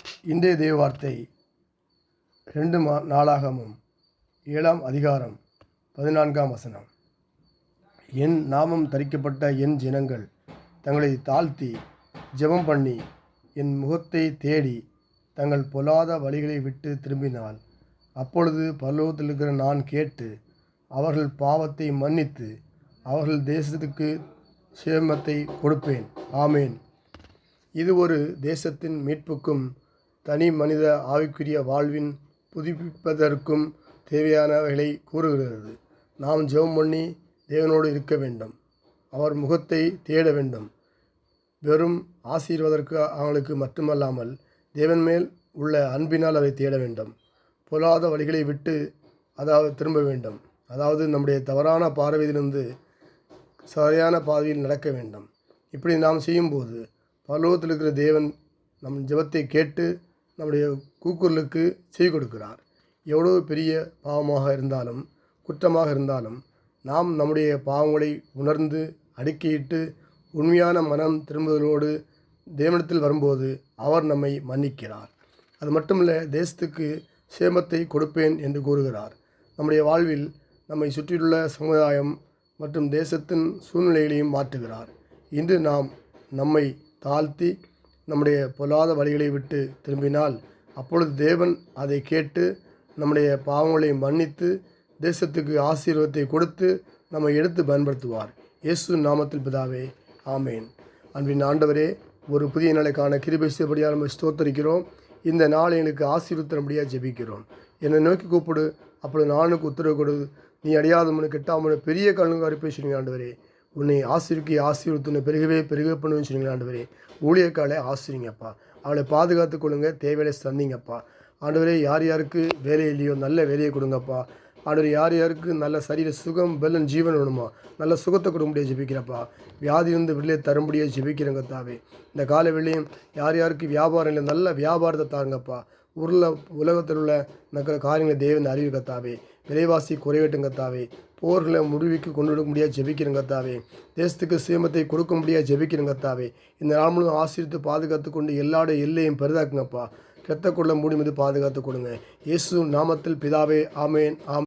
இன்றைய தேவ வார்த்தை 2 நாளாகமம் 7ஆம் அதிகாரம் 14ஆம் வசனம். என் நாமம் தரிக்கப்பட்ட என் ஜனங்கள் தங்களை தாழ்த்தி ஜெபம் பண்ணி என் முகத்தை தேடி தங்கள் பொல்லாத வழிகளை விட்டு திரும்பினால், அப்பொழுது பரலோகத்தில் இருக்கிற நான் கேட்டு அவர்கள் பாவத்தை மன்னித்து அவர்கள் தேசத்துக்கு சேமத்தை கொடுப்பேன். ஆமேன். இது ஒரு தேசத்தின் மீட்புக்கும் தனி மனித ஆவிக்குரிய வாழ்வின் புதுப்பிப்பதற்கும் தேவையானவைகளை கூறுகிறது. நாம் ஜெபம் பண்ணி தேவனோடு இருக்க வேண்டும். அவர் முகத்தை தேட வேண்டும். வெறும் ஆசீர்வதற்கு அவங்களுக்கு மட்டுமல்லாமல் தேவன் மேல் உள்ள அன்பினால் அதை தேட வேண்டும். பொல்லாத வழிகளை விட்டு திரும்ப வேண்டும். அதாவது நம்முடைய தவறான பார்வையிலிருந்து சரியான பாதையில் நடக்க வேண்டும். இப்படி நாம் செய்யும்போது பரலோகத்தில் இருக்கிற தேவன் நம் ஜெபத்தை கேட்டு நம்முடைய கூக்குரலுக்கு செவி கொடுக்கிறார். எவ்வளவு பெரிய பாவமாக இருந்தாலும் குற்றமாக இருந்தாலும் நாம் நம்முடைய பாவங்களை உணர்ந்து அறிக்கையிட்டு உண்மையான மனம் திரும்புதலோடு தேவனிடத்தில் வரும்போது அவர் நம்மை மன்னிக்கிறார். அது மட்டுமல்ல, தேசத்துக்கு சேமத்தை கொடுப்பேன் என்று கூறுகிறார். நம்முடைய வாழ்வில் நம்மை சுற்றியுள்ள சமுதாயம் மற்றும் தேசத்தின் சூழ்நிலைகளையும் மாற்றுகிறார். இன்று நாம் நம்மை தாழ்த்தி நம்முடைய பொல்லாத வழிகளை விட்டு திரும்பினால், அப்பொழுது தேவன் அதை கேட்டு நம்முடைய பாவங்களை மன்னித்து தேசத்துக்கு ஆசீர்வாதத்தை கொடுத்து நம்மை எடுத்து பயன்படுத்துவார். இயேசு நாமத்தில் பிதாவே, ஆமேன். அன்பின் ஆண்டவரே, ஒரு புதிய நாளைக்கான கிருபை செய்யபடியாக நம்ம ஸ்தோத்தரிக்கிறோம். இந்த நாள் எனக்கு ஆசீர்வதித்தபடியாக ஜெபிக்கிறோம். என்னை நோக்கி கூப்பிடு, அப்பொழுது நானுக்கு உத்தரவு கொடு. நீ அடியாதவனு கெட்டாமனு பெரிய கண்ணுங்காரி பேசுறீங்க ஆண்டவரே. உன்னை ஆசீர்வத்துன்னு பெருகவே பண்ணுவேன்னு சொன்னீங்க ஆண்டவரே. ஊழியக்காலை ஆசிரியங்கப்பா, அவளை பாதுகாத்து கொள்ளுங்க, தேவையை சந்திங்கப்பா ஆண்டவரே. யார் யாருக்கு வேலை இல்லையோ நல்ல வேலையை கொடுங்கப்பா ஆண்டவரே. யார் யாருக்கு நல்ல சரீர சுகம் பெல்லன் ஜீவன் வேணுமோ நல்ல சுகத்தை கொடுக்க முடியாது ஜெபிக்கிறப்பா. வியாதியிலிருந்து வெளியே தரும்படியாக ஜெபிக்கிறேங்க தாவே. இந்த கால வெளியும் யார் யாருக்கு வியாபாரம் இல்லை நல்ல வியாபாரத்தை தாருங்கப்பா. உலகத்தில் உள்ள நக்கிற காரியங்களை தேவன் அறிவிக்கத்தாவே. விலைவாசி குறைவட்டுங்கத்தாவே. போர்களை முடிவுக்கு கொண்டு விட முடியாது ஜெபிக்கிறங்கத்தாவே. தேசத்துக்கு சேமத்தை கொடுக்க முடியாது ஜெபிக்கிறங்கத்தாவே. இந்த நாள் முழுவதும் ஆசீர்வித்து பாதுகாத்து கொண்டு எல்லாரோட எல்லையும் பெரிதாக்குங்கப்பா. இரத்த கொள்ள மூடி மீது பாதுகாத்து கொடுங்க. இயேசு நாமத்தில் பிதாவே, ஆமேன்.